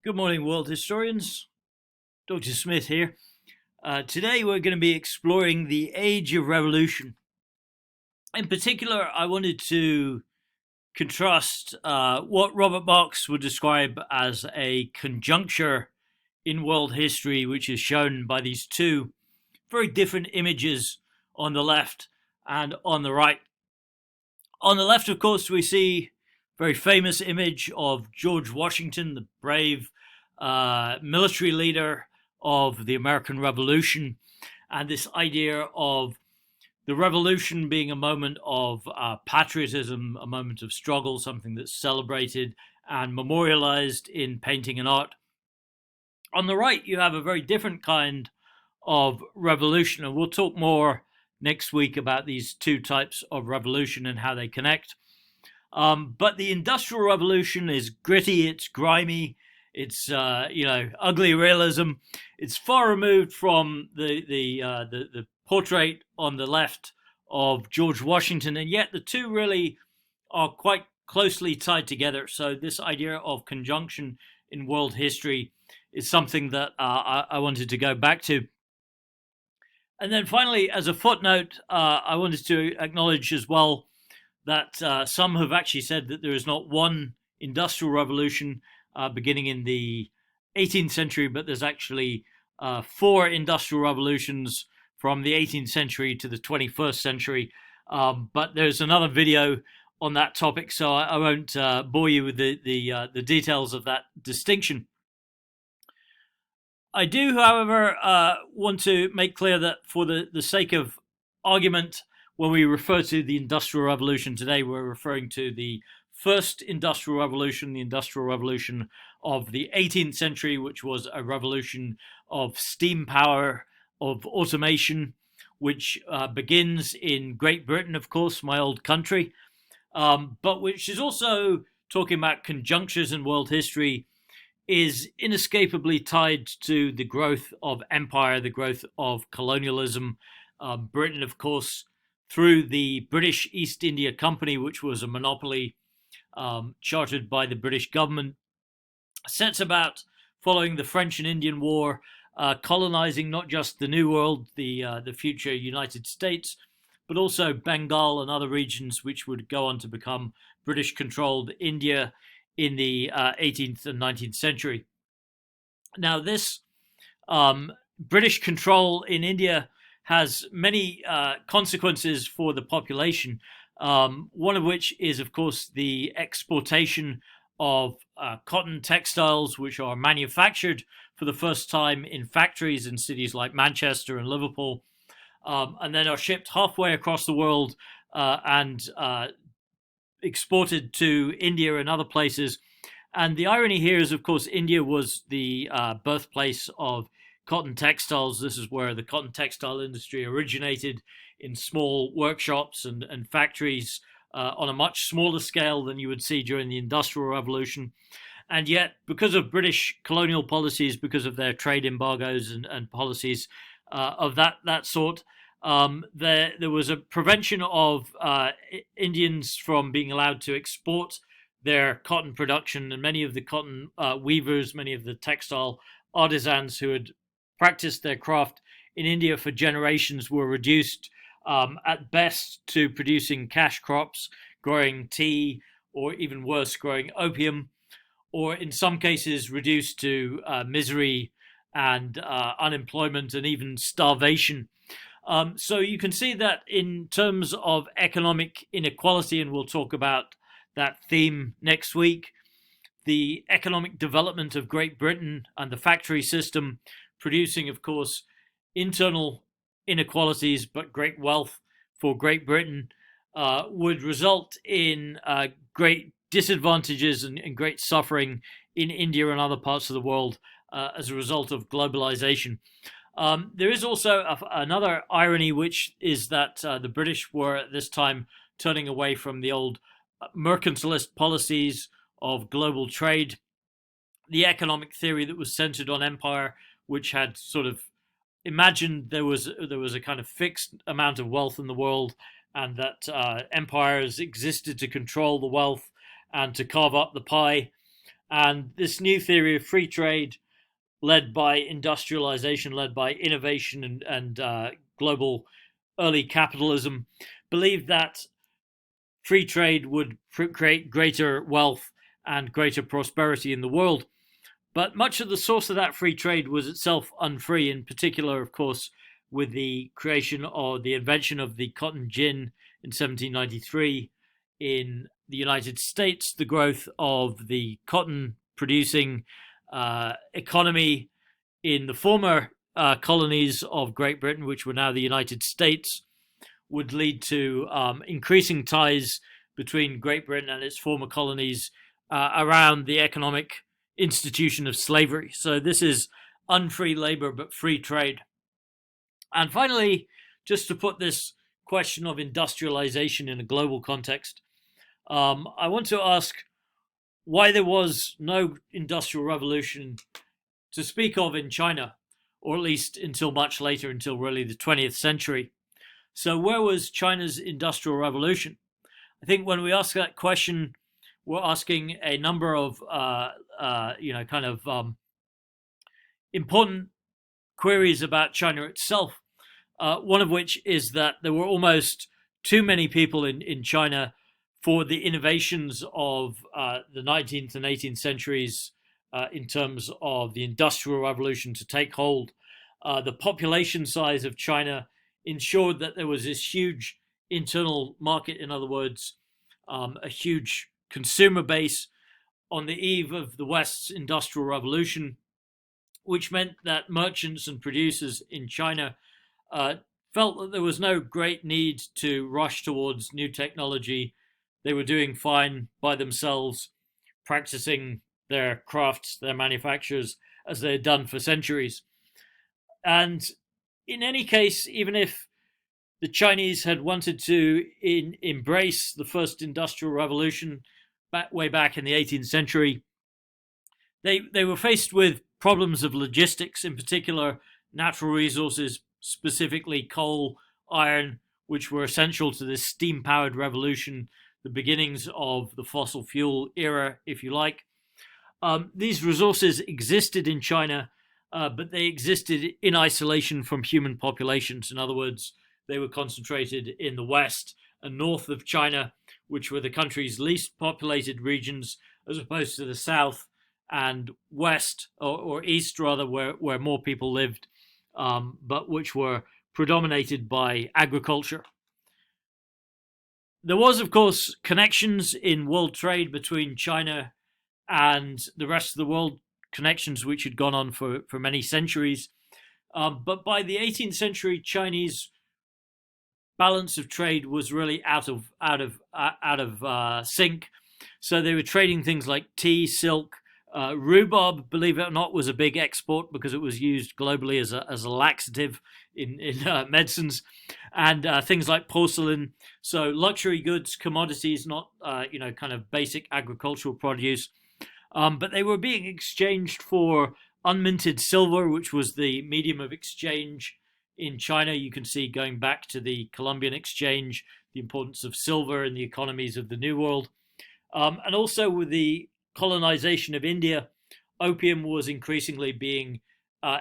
Good morning, world historians. Dr. Smith here. Today we're going to be exploring the age of revolution. In particular, I wanted to contrast what Robert Marx would describe as a conjuncture in world history, which is shown by these two very different images on the left and on the right. On the left, of course, we see a very famous image of George Washington, the brave military leader of the American Revolution, and this idea of the revolution being a moment of patriotism, a moment of struggle, something that's celebrated and memorialized in painting and art. On the right, you have a very different kind of revolution, and we'll talk more next week about these two types of revolution and how they connect. But the Industrial Revolution is gritty, it's grimy, it's ugly realism. It's far removed from the portrait on the left of George Washington, and yet the two really are quite closely tied together. So this idea of conjunction in world history is something that I wanted to go back to. And then finally, as a footnote, I wanted to acknowledge as well that some have actually said that there is not one industrial revolution beginning in the 18th century, but there's actually four industrial revolutions from the 18th century to the 21st century. But there's another video on that topic, so I won't bore you with the details of that distinction. I do, however, want to make clear that for the sake of argument, when we refer to the Industrial Revolution today, we're referring to the first Industrial Revolution, the Industrial Revolution of the 18th century, which was a revolution of steam power, of automation, which begins in Great Britain, of course, my old country, but which is also talking about conjunctures in world history, is inescapably tied to the growth of empire, the growth of colonialism. Britain, of course, through the British East India Company, which was a monopoly chartered by the British government, sets about, following the French and Indian War, colonizing not just the New World, the future United States, but also Bengal and other regions which would go on to become British-controlled India in the 18th and 19th century. Now, this British control in India has many consequences for the population, one of which is, of course, the exportation of cotton textiles, which are manufactured for the first time in factories in cities like Manchester and Liverpool, and then are shipped halfway across the world and exported to India and other places. And the irony here is, of course, India was the birthplace of cotton textiles. This is where the cotton textile industry originated, in small workshops and factories on a much smaller scale than you would see during the Industrial Revolution. And yet, because of British colonial policies, because of their trade embargoes and policies of that sort, there was a prevention of Indians from being allowed to export their cotton production, and many of the cotton weavers, many of the textile artisans who had practiced their craft in India for generations were reduced at best to producing cash crops, growing tea, or even worse, growing opium, or in some cases reduced to misery and unemployment and even starvation. So you can see that in terms of economic inequality, and we'll talk about that theme next week, the economic development of Great Britain and the factory system producing, of course, internal inequalities, but great wealth for Great Britain, would result in great disadvantages and great suffering in India and other parts of the world as a result of globalization. There is also another irony, which is that the British were at this time turning away from the old mercantilist policies of global trade, the economic theory that was centered on empire, which had sort of imagined there was a kind of fixed amount of wealth in the world, and that empires existed to control the wealth and to carve up the pie. And this new theory of free trade, led by industrialization, led by innovation and global early capitalism, believed that free trade would create greater wealth and greater prosperity in the world. But much of the source of that free trade was itself unfree, in particular, of course, with the creation or the invention of the cotton gin in 1793 in the United States, the growth of the cotton producing economy in the former colonies of Great Britain, which were now the United States, would lead to increasing ties between Great Britain and its former colonies around the economic institution of slavery. So this is unfree labor but free trade. And finally, just to put this question of industrialization in a global context, I want to ask why there was no industrial revolution to speak of in China, or at least until much later, until really the 20th century. So where was China's industrial revolution? I think when we ask that question, we're asking a number of important queries about China itself. One of which is that there were almost too many people in China for the innovations of the 19th and 18th centuries in terms of the Industrial Revolution to take hold. The population size of China ensured that there was this huge internal market, in other words, a huge consumer base on the eve of the West's Industrial Revolution, which meant that merchants and producers in China felt that there was no great need to rush towards new technology. They were doing fine by themselves, practicing their crafts, their manufactures, as they had done for centuries. And in any case, even if the Chinese had wanted to embrace the first industrial revolution way back in the 18th century, they were faced with problems of logistics, in particular natural resources, specifically coal, iron, which were essential to this steam-powered revolution, the beginnings of the fossil fuel era, if you like. These resources existed in China, but they existed in isolation from human populations. In other words, they were concentrated in the west and north of China, which were the country's least populated regions, as opposed to the south and west, or east rather, where more people lived, but which were predominated by agriculture. There was, of course, connections in world trade between China and the rest of the world, connections which had gone on for many centuries. But by the 18th century, Chinese balance of trade was really out of sync. So they were trading things like tea, silk, rhubarb, believe it or not, was a big export because it was used globally as a laxative in medicines, and things like porcelain. So luxury goods, commodities, not kind of basic agricultural produce, but they were being exchanged for unminted silver, which was the medium of exchange in China. You can see, going back to the Columbian Exchange, the importance of silver in the economies of the New World. And also with the colonization of India, opium was increasingly being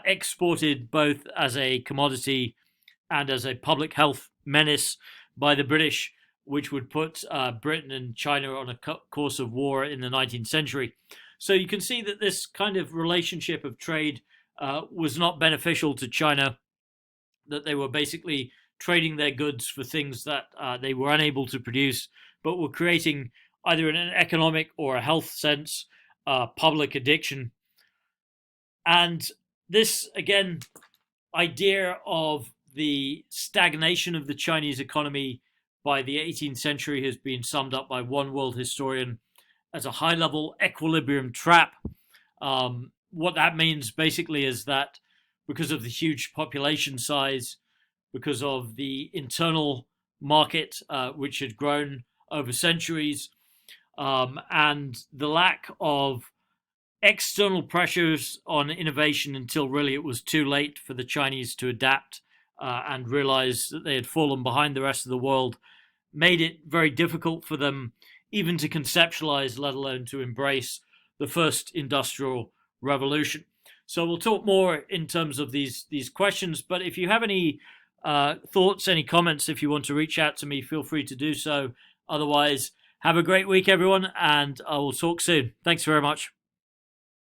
exported both as a commodity and as a public health menace by the British, which would put Britain and China on a course of war in the 19th century. So you can see that this kind of relationship of trade was not beneficial to China, that they were basically trading their goods for things that they were unable to produce, but were creating, either in an economic or a health sense, public addiction. And this, again, idea of the stagnation of the Chinese economy by the 18th century has been summed up by one world historian as a high-level equilibrium trap. What that means basically is that because of the huge population size, because of the internal market, which had grown over centuries, and the lack of external pressures on innovation until really it was too late for the Chinese to adapt and realize that they had fallen behind the rest of the world, made it very difficult for them even to conceptualize, let alone to embrace, the first industrial revolution. So we'll talk more in terms of these questions, but if you have any thoughts, any comments, if you want to reach out to me, feel free to do so. Otherwise, have a great week, everyone, and I will talk soon. Thanks very much.